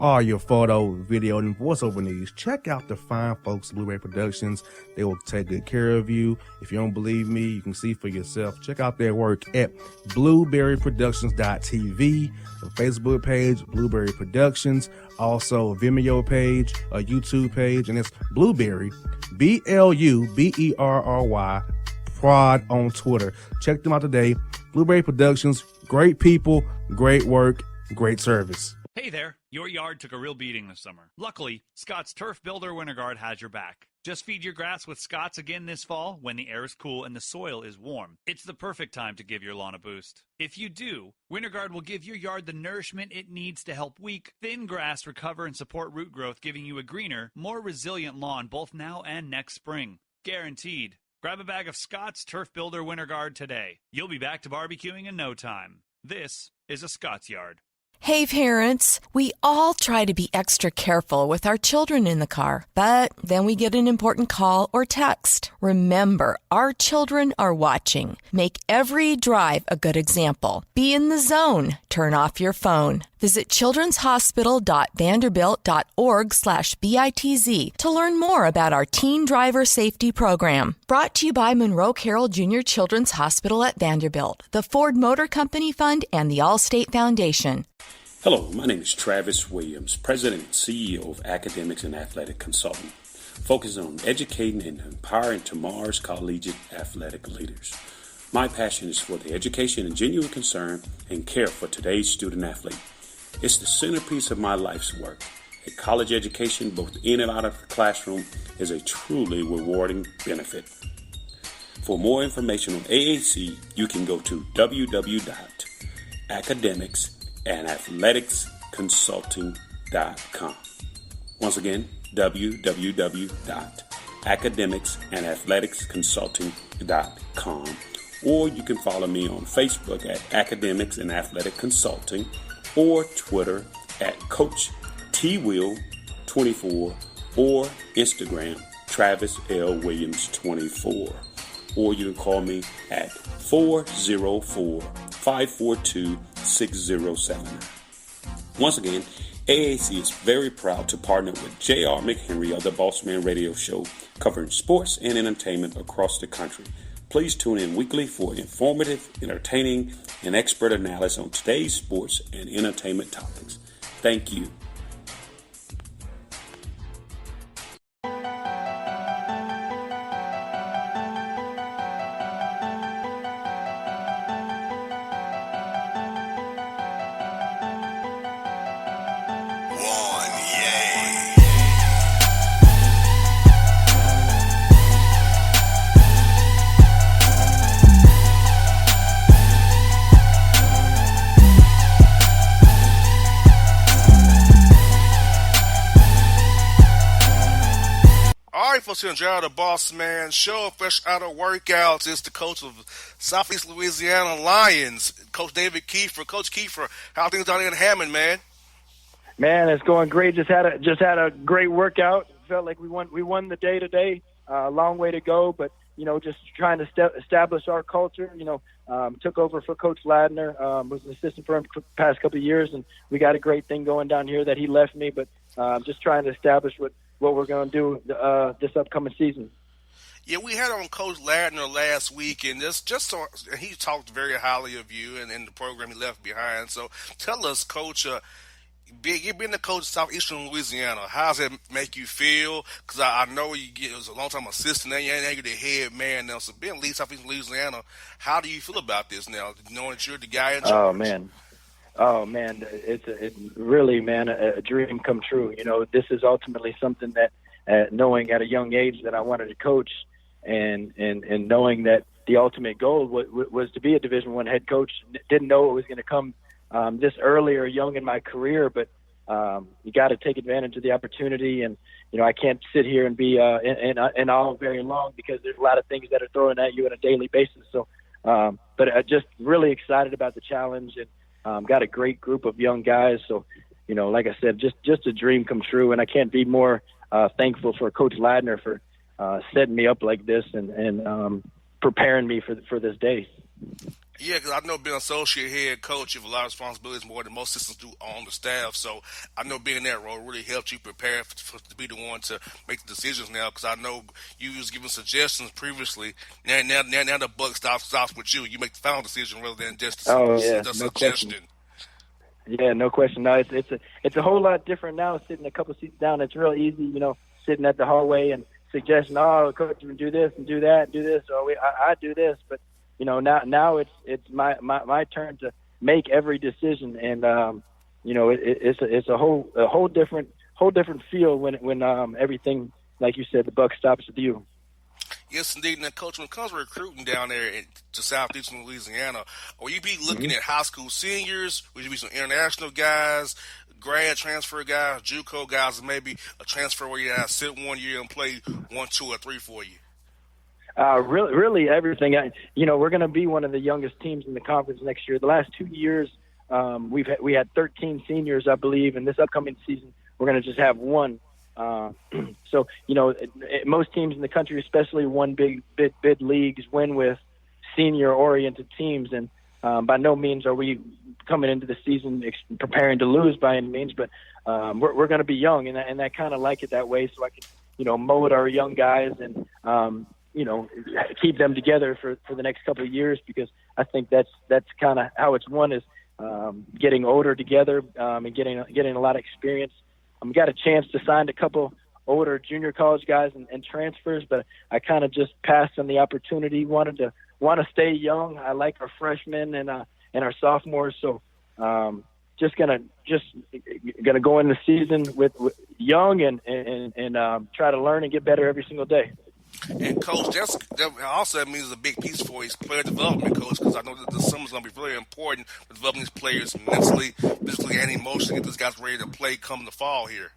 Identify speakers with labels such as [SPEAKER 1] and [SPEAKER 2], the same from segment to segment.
[SPEAKER 1] all your photo, video, and voiceover needs, check out the fine folks at Blueberry Productions. They will take good care of you. If you don't believe me, you can see for yourself. Check out their work at blueberryproductions.tv, the Facebook page, Blueberry Productions, also a Vimeo page, a YouTube page, and it's Blueberry, BLUBERRY, Prod on Twitter. Check them out today. Blueberry Productions, great people, great work, great service.
[SPEAKER 2] Hey there, your yard took a real beating this summer. Luckily, Scott's Turf Builder Winter Guard has your back. Just feed your grass with Scott's again this fall when the air is cool and the soil is warm. It's the perfect time to give your lawn a boost. If you do, Winter Guard will give your yard the nourishment it needs to help weak, thin grass recover and support root growth, giving you a greener, more resilient lawn both now and next spring. Guaranteed. Grab a bag of Scott's Turf Builder Winter Guard today. You'll be back to barbecuing in no time. This is a Scott's Yard.
[SPEAKER 3] Hey parents, we all try to be extra careful with our children in the car, but then we get an important call or text. Remember, our children are watching. Make every drive a good example. Be in the zone. Turn off your phone. Visit childrenshospital.vanderbilt.org/BITZ to learn more about our teen driver safety program. Brought to you by Monroe Carroll Jr. Children's Hospital at Vanderbilt, the Ford Motor Company Fund, and the Allstate Foundation.
[SPEAKER 4] Hello, my name is Travis Williams, President and CEO of Academics and Athletic Consulting, focusing on educating and empowering tomorrow's collegiate athletic leaders. My passion is for the education and genuine concern and care for today's student athlete. It's the centerpiece of my life's work. A college education, both in and out of the classroom, is a truly rewarding benefit. For more information on AAC, you can go to www.academicsandathleticsconsulting.com. Once again, www.academicsandathleticsconsulting.com. Or you can follow me on Facebook at Academics and Athletic Consulting, or Twitter at Coach TWill24, or Instagram Travis L. Williams 24. Or you can call me at 404-542-6079. Once again, AAC is very proud to partner with J.R. McHenry of the Bossman Radio Show, covering sports and entertainment across the country. Please tune in weekly for informative, entertaining, and expert analysis on today's sports and entertainment topics. Thank you.
[SPEAKER 5] Enjoy the Bossman Show, fresh out of workouts. It's the coach of Southeast Louisiana Lions, Coach David Kiefer. Coach Kiefer, how are things down there in Hammond, man?
[SPEAKER 6] Man, it's going great. Just had a great workout. Felt like we won the day today. A long way to go, but just trying to establish our culture. Took over for Coach Ladner. Was an assistant for him for the past couple of years, and we got a great thing going down here that he left me. But just trying to establish what we're going to do this upcoming season.
[SPEAKER 5] Yeah, we had on Coach Ladner last week, and he talked very highly of you and the program he left behind. So tell us, Coach, you've been the coach of Southeastern Louisiana. How does that make you feel? Because I know it was a long-time assistant, and you're the head man now. So being lead Southeastern Louisiana, how do you feel about this now, knowing that you're the guy in charge?
[SPEAKER 6] Oh man, it's really, man, a dream come true. This is ultimately something that, knowing at a young age that I wanted to coach, and knowing that the ultimate goal was to be a Division I head coach. Didn't know it was going to come this early or young in my career, but you got to take advantage of the opportunity. And I can't sit here and be in all very long, because there's a lot of things that are thrown at you on a daily basis. So, but just really excited about the challenge, and got a great group of young guys. So, like I said, just a dream come true. And I can't be more thankful for Coach Ladner for setting me up like this and preparing me for this day.
[SPEAKER 5] Yeah, because I know being associate head coach, you have a lot of responsibilities more than most systems do on the staff. So I know being in that role really helped you prepare to be the one to make the decisions now. Because I know you was giving suggestions previously. Now the buck stops with you. You make the final decision rather than just
[SPEAKER 6] Oh yeah,
[SPEAKER 5] the
[SPEAKER 6] no question.
[SPEAKER 5] suggestion.
[SPEAKER 6] Yeah, no question. No, it's a whole lot different now. Sitting a couple seats down, it's real easy. Sitting at the hallway and suggesting, "Oh, coach, we do this and do that, and do this." Or I do this, but now it's my turn to make every decision, and it's a whole different feel when everything, like you said, the buck stops with you.
[SPEAKER 5] Yes, indeed. And then, Coach, when it comes to recruiting down there to southeastern Louisiana, will you be looking at high school seniors? Will you be some international guys, grad transfer guys, JUCO guys, and maybe a transfer where you have sit 1 year and play 1, 2, or 3 for you?
[SPEAKER 6] Really everything. We're going to be one of the youngest teams in the conference next year. The last 2 years, we had 13 seniors, I believe, and this upcoming season we're going to just have one. So most teams in the country, especially one big leagues, win with senior-oriented teams, and by no means are we coming into the season preparing to lose by any means, but we're going to be young, and I kind of like it that way, so I can mold our young guys and keep them together for the next couple of years, because I think that's kind of how it's won, is getting older together and getting a lot of experience. We got a chance to sign a couple older junior college guys and transfers, but I kind of just passed on the opportunity. Want to stay young. I like our freshmen and our sophomores, so just gonna go in the season with young and try to learn and get better every single day.
[SPEAKER 5] And, Coach, that also means a big piece for his player development, Coach, because I know that the summer's going to be very important for developing these players mentally, physically, and emotionally, get these guys ready to play come the fall here.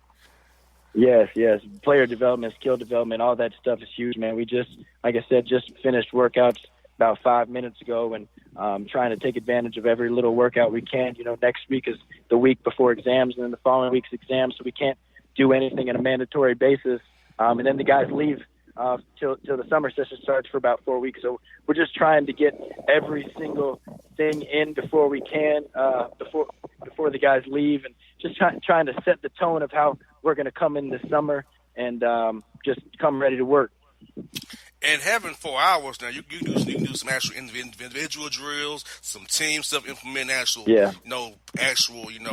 [SPEAKER 6] Yes. Player development, skill development, all that stuff is huge, man. We just, like I said, just finished workouts about 5 minutes ago, and trying to take advantage of every little workout we can. Next week is the week before exams, and then the following week's exams, so we can't do anything on a mandatory basis. And then the guys leave till the summer session starts for about 4 weeks. So we're just trying to get every single thing in before we can, before the guys leave, and just trying to set the tone of how we're going to come in this summer and just come ready to work.
[SPEAKER 5] And having 4 hours now, you can do some actual individual drills, some team stuff, implement actual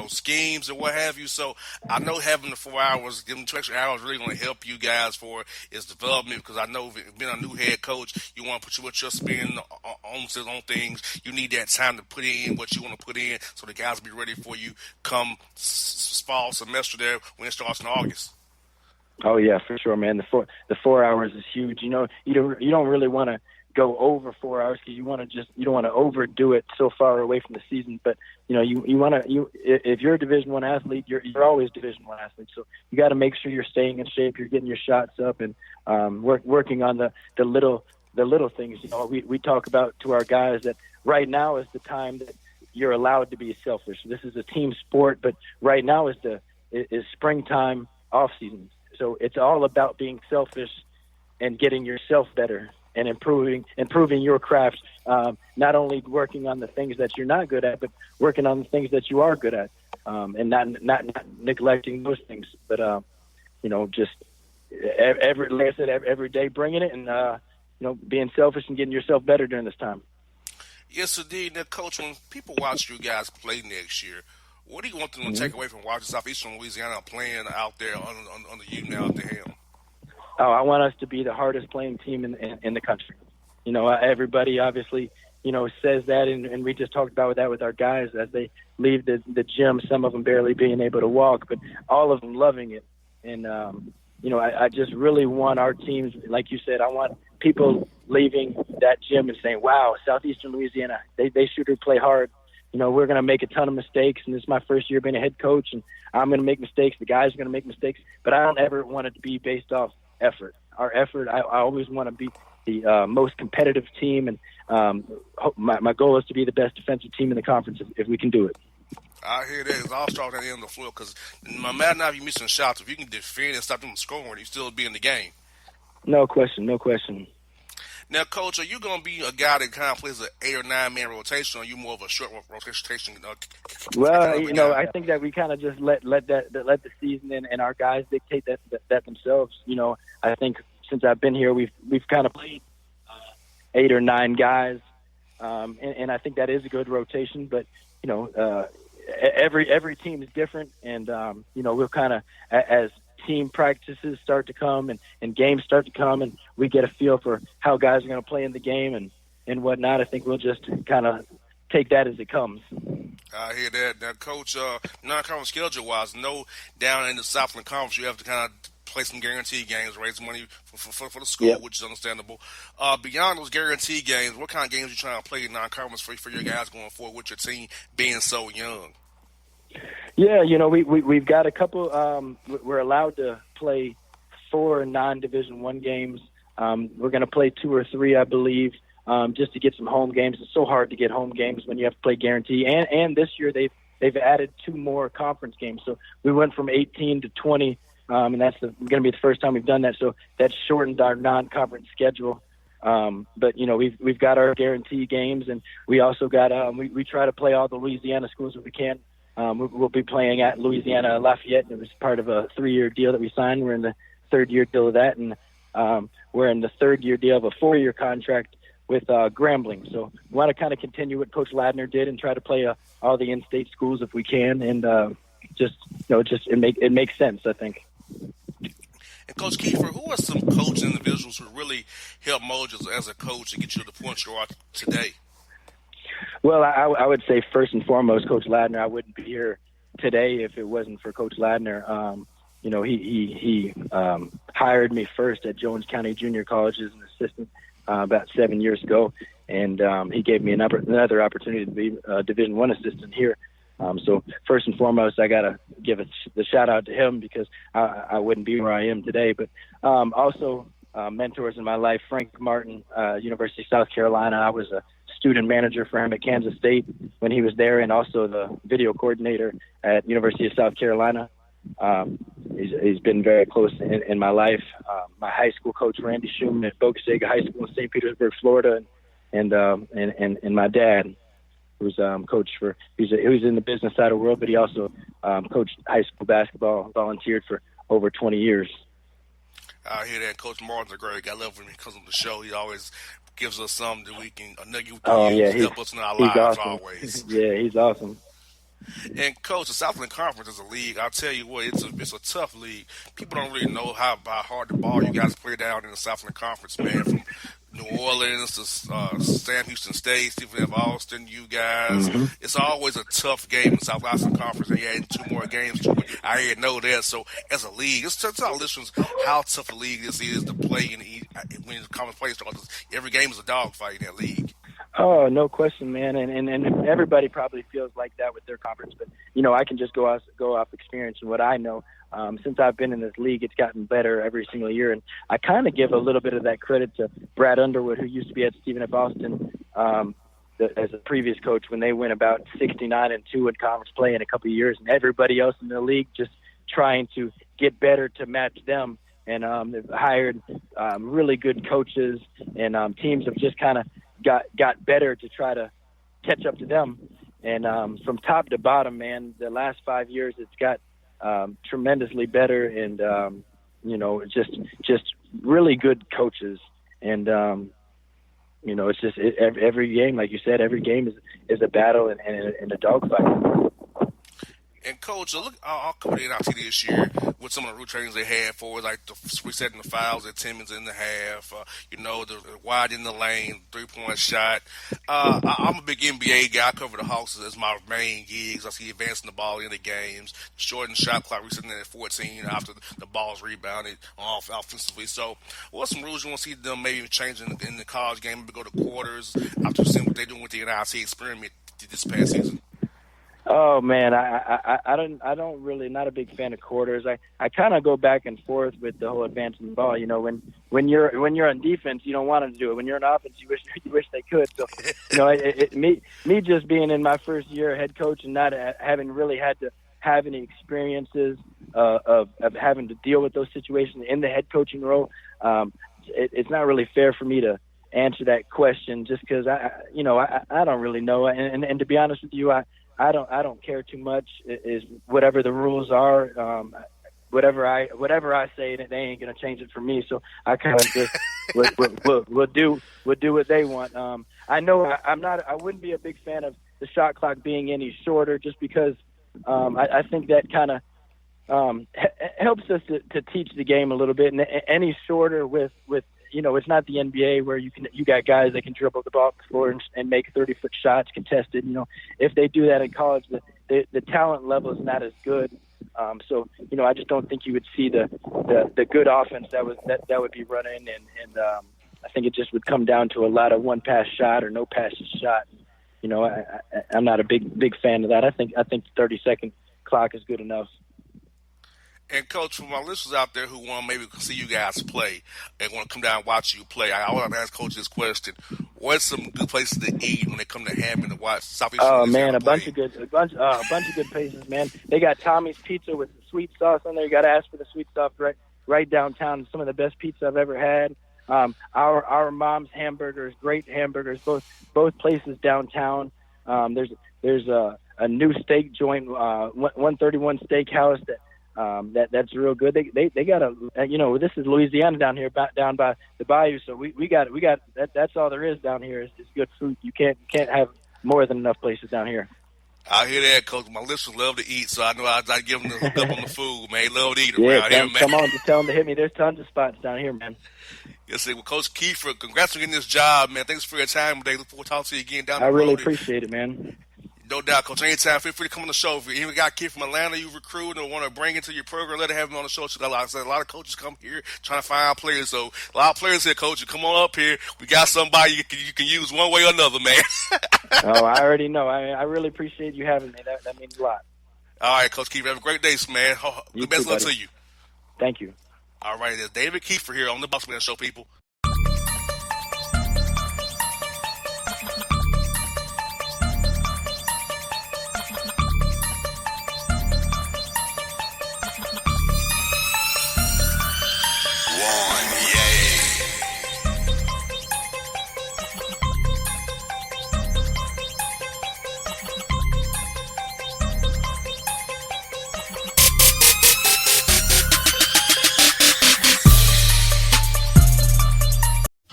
[SPEAKER 5] schemes or what have you. So I know having the 4 hours, giving 2 extra hours, really going to help you guys for its development, because I know being a new head coach, you want to put your spin on things. You need that time to put in what you want to put in, so the guys will be ready for you come fall semester there when it starts in August.
[SPEAKER 6] Oh yeah, for sure, man. The 4 hours is huge. You don't really want to go over 4 hours, because you don't want to overdo it so far away from the season. But if you're a Division I athlete, you're always Division I athlete. So you got to make sure you're staying in shape, you're getting your shots up, and working on the little things. We talk about to our guys that right now is the time that you're allowed to be selfish. This is a team sport, but right now is springtime off season. So it's all about being selfish and getting yourself better and improving your craft. Not only working on the things that you're not good at, but working on the things that you are good at, and not neglecting those things. But just every day bringing it, and being selfish and getting yourself better during this time.
[SPEAKER 5] Yes, indeed. Now, Coach, when people watch you guys play next year, what do you want them to take away from watching Southeastern Louisiana playing out there under you now at the helm?
[SPEAKER 6] Oh, I want us to be the hardest playing team in the country. Everybody obviously, says that, and we just talked about that with our guys as they leave the gym, some of them barely being able to walk, but all of them loving it. And, I just really want our teams, like you said, I want people leaving that gym and saying, wow, Southeastern Louisiana, they sure do play hard. We're going to make a ton of mistakes, and this is my first year being a head coach, and I'm going to make mistakes. The guys are going to make mistakes, but I don't ever want it to be based off effort. Our effort, I always want to be the most competitive team, and my goal is to be the best defensive team in the conference if we can do it.
[SPEAKER 5] I hear that. I'll start at the end of the floor, because no matter now if you're missing shots, if you can defend and stop them from scoring, you still be in the game.
[SPEAKER 6] No question.
[SPEAKER 5] Now, Coach, are you going to be a guy that kind of plays an 8 or 9 man rotation, or are you more of a short rotation?
[SPEAKER 6] Well, I think that we kind of just let the season and our guys dictate that themselves. I think since I've been here, we've kind of played 8 or 9 guys, and I think that is a good rotation. But every team is different, and we'll kind of as team practices start to come and games start to come, and we get a feel for how guys are going to play in the game and whatnot. I think we'll just kind of take that as it comes.
[SPEAKER 5] I hear that. Now, Coach, non-conference schedule-wise, down in the Southland Conference, you have to kind of play some guarantee games, raise money for the school,
[SPEAKER 6] yep.
[SPEAKER 5] which is understandable. Beyond those guarantee games, what kind of games are you trying to play in non-conference for your guys going forward with your team being so young?
[SPEAKER 6] Yeah, we've got a couple. We're allowed to play 4 non-Division I games. We're going to play 2 or 3, I believe, just to get some home games. It's so hard to get home games when you have to play guarantee. And this year they've added 2 more conference games. So we went from 18 to 20, and that's going to be the first time we've done that. So that shortened our non-conference schedule. But we've got our guarantee games, and we also got we try to play all the Louisiana schools that we can. We'll be playing at Louisiana Lafayette. It was part of a 3-year deal that we signed. We're in the 3rd-year deal of that, and we're in the 3rd-year deal of a 4-year contract with Grambling. So we want to kind of continue what Coach Ladner did and try to play all the in-state schools if we can, and it makes sense, I think.
[SPEAKER 5] And Coach Kiefer, who are some coaching individuals who really help mold you as a coach and get you to the point you are today?
[SPEAKER 6] Well, I would say first and foremost, Coach Ladner. I wouldn't be here today if it wasn't for Coach Ladner. He hired me first at Jones County Junior College as an assistant about 7 years ago, and he gave me another opportunity to be a Division I assistant here. So first and foremost, I got to give the shout out to him because I wouldn't be where I am today. But also mentors in my life, Frank Martin, University of South Carolina. I was a student manager for him at Kansas State when he was there, and also the video coordinator at University of South Carolina. He's been very close in my life. My high school coach, Randy Schumann at Boca Chica High School in St. Petersburg, Florida, and my dad, who's coach for he was in the business side of the world, but he also coached high school basketball, volunteered for over 20 years.
[SPEAKER 5] I hear that. Coach Martin's a great guy. I love him because of the show. He always gives us something that we can use to help us in our lives
[SPEAKER 6] awesome.
[SPEAKER 5] Always.
[SPEAKER 6] Yeah, he's awesome.
[SPEAKER 5] And Coach, the Southland Conference is a league. I'll tell you what, it's a tough league. People don't really know how hard the ball you guys play down in the Southland Conference, man. From New Orleans to Sam Houston State, Stephen F. Austin, you guys. Mm-hmm. It's always a tough game in the Southwestern Conference, and you're adding 2 more games to it. I already know that. So as a league, it's our listeners how tough a league this is to play when the conference play starts. Every game is a dogfight in that league.
[SPEAKER 6] Oh, no question, man. And everybody probably feels like that with their conference. But, I can just go off experience and what I know. Since I've been in this league, it's gotten better every single year. And I kind of give a little bit of that credit to Brad Underwood, who used to be at Stephen F. Austin as a previous coach when they went about 69-2 in conference play in a couple of years. And everybody else in the league just trying to get better to match them. And they've hired really good coaches, and teams have just kind of got better to try to catch up to them. And from top to bottom, man, the last 5 years it's got tremendously better, and just really good coaches. And it's just every game, like you said, every game is a battle and a dogfight.
[SPEAKER 5] And Coach, look, I'll come in out this year with some of the route trainings they had for like the resetting the fouls at 10 minutes in the half, the wide in the lane, 3-point shot. I'm a big NBA guy. I cover the Hawks as my main gigs. I see advancing the ball in the games, shorten shot clock, resetting it at 14 after the ball's rebounded offensively. So what's some rules you want to see them maybe changing in the college game, maybe go to quarters after seeing what they're doing with the NIC experiment this past season?
[SPEAKER 6] Oh man, I don't really, not a big fan of quarters. I kind of go back and forth with the whole advancing the ball. When you're on defense, you don't want them to do it. When you're on offense, you wish they could. So, me just being in my first year head coach and not having really had to have any experiences of having to deal with those situations in the head coaching role, it's not really fair for me to answer that question just because I don't really know. And to be honest with you, I don't care too much. Is whatever the rules are. Whatever I say, they ain't gonna change it for me. So I kind of just we'll do what they want. I know I wouldn't be a big fan of the shot clock being any shorter, just because I think that kind of helps us to teach the game a little bit. And any shorter with it's not the NBA where you got guys that can dribble the ball up the floor and make 30-foot shots contested. If they do that in college, the talent level is not as good. So I just don't think you would see the good offense that would be running, and I think it just would come down to a lot of one pass shot or no passes shot. I'm not a big fan of that. I think the 30-second clock is good enough.
[SPEAKER 5] And, Coach, for my listeners out there who want to maybe see you guys play and want to come down and watch you play, I want to ask Coach this question. What's some good places to eat when they come to Hammond to watch Southeast Louisiana
[SPEAKER 6] man, a
[SPEAKER 5] play?
[SPEAKER 6] bunch of good places, man. They got Tommy's Pizza with the sweet sauce on there. You got to ask for the sweet sauce right downtown. Some of the best pizza I've ever had. Our Mom's Hamburgers, great hamburgers, both places downtown. There's a new steak joint, 131 Steakhouse that's real good. They got this is Louisiana down here, down by the bayou. So we got that. That's all there is down here is good food. You can't have more than enough places down here.
[SPEAKER 5] I hear that, Coach. My listeners love to eat, so I know I give them the hook up on the food, man. They love to eat around here, man.
[SPEAKER 6] Come on, just tell them to hit me. There's tons of spots down here, man.
[SPEAKER 5] Yes, well, Coach Kiefer, congrats on getting this job, man. Thanks for your time today. Look forward to talking to you again down the road.
[SPEAKER 6] I really appreciate it, man.
[SPEAKER 5] No doubt, Coach. Anytime, feel free to come on the show. If you even got a kid from Atlanta you recruit or want to bring into your program, let it have him on the show. So, like I said, a lot of coaches come here trying to find players. So, a lot of players here, Coach. You come on up here. We got somebody you can use one way or another, man.
[SPEAKER 6] Oh, I already know. I really appreciate you having me. That means a lot.
[SPEAKER 5] All right, Coach Kiefer. Have a great day, man. The best luck to you.
[SPEAKER 6] Thank you.
[SPEAKER 5] All right, there's David Kiefer here on the Bossman Show, people.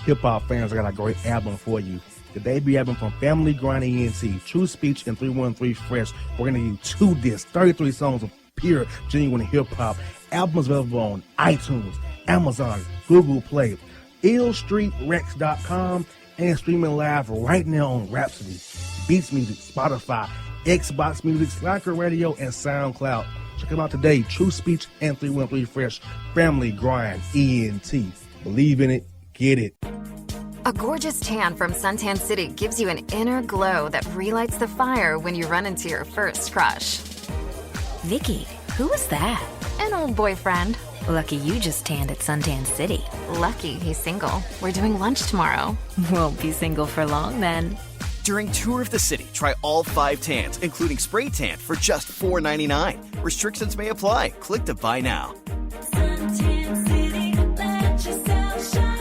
[SPEAKER 1] Hip-hop fans, I got a great album for you. The debut album from Family Grind ENT, True Speech and 313 Fresh. We're going to give you 2 discs, 33 songs of pure, genuine hip-hop. Albums available on iTunes, Amazon, Google Play, illstreetrex.com, and streaming live right now on Rhapsody, Beats Music, Spotify, Xbox Music, Slacker Radio, and SoundCloud. Check them out today, True Speech and 313 Fresh, Family Grind ENT. Believe in it, get it.
[SPEAKER 7] A gorgeous tan from Suntan City gives you an inner glow that relights the fire when you run into your first crush.
[SPEAKER 8] Vicky, who was that?
[SPEAKER 7] An old boyfriend.
[SPEAKER 8] Lucky you just tanned at Suntan City.
[SPEAKER 7] Lucky he's single. We're doing lunch tomorrow.
[SPEAKER 8] Won't be single for long then.
[SPEAKER 9] During Tour of the City, try all 5 tans, including spray tan, for just $4.99. Restrictions may apply. Click to buy now.
[SPEAKER 10] Suntan City, let yourself shine.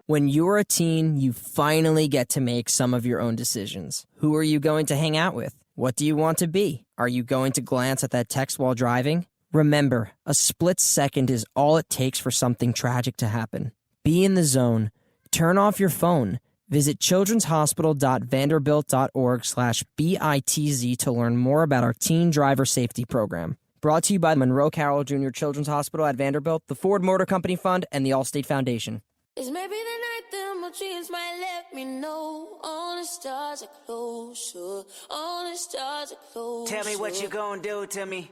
[SPEAKER 11] When you're a teen, you finally get to make some of your own decisions. Who are you going to hang out with? What do you want to be? Are you going to glance at that text while driving? Remember, a split second is all it takes for something tragic to happen. Be in the zone. Turn off your phone. Visit childrenshospital.vanderbilt.org/BITZ to learn more about our teen driver safety program. Brought to you by Monroe Carroll Jr. Children's Hospital at Vanderbilt, the Ford Motor Company Fund, and the Allstate Foundation.
[SPEAKER 10] It's maybe the night that my dreams might let me know. All the stars are closer. All the stars are closer.
[SPEAKER 12] Tell me what you gonna do to me.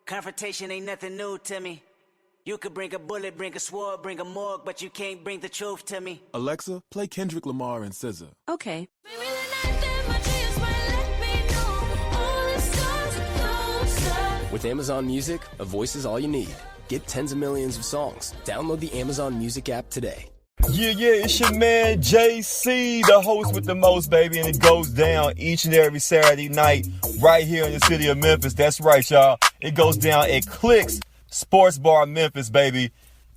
[SPEAKER 12] Confrontation ain't nothing new to me. You could bring a bullet, bring a sword, bring a morgue, but you can't bring the truth to me.
[SPEAKER 13] Alexa, play Kendrick Lamar and SZA.
[SPEAKER 10] Okay. Maybe the night that my dreams might let me know. All the stars are closer.
[SPEAKER 14] With Amazon Music, a voice is all you need. Get tens of millions of songs. Download the Amazon Music app today.
[SPEAKER 15] Yeah, it's your man JC, the host with the most, baby, and it goes down each and every Saturday night right here in the city of Memphis. That's right, y'all. It goes down at Clicks Sports Bar Memphis, baby.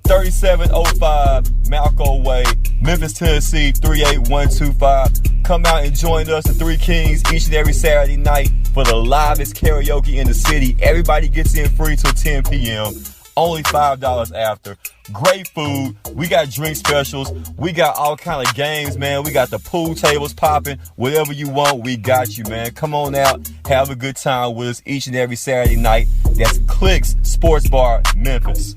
[SPEAKER 15] 3705 Malco Way, Memphis, Tennessee, 38125. Come out and join us, the Three Kings, each and every Saturday night for the livest karaoke in the city. Everybody gets in free till 10 p.m. Only $5 after. Great food. We got drink specials. We got all kind of games, man. We got the pool tables popping. Whatever you want, we got you, man. Come on out. Have a good time with us each and every Saturday night. That's Clicks Sports Bar, Memphis.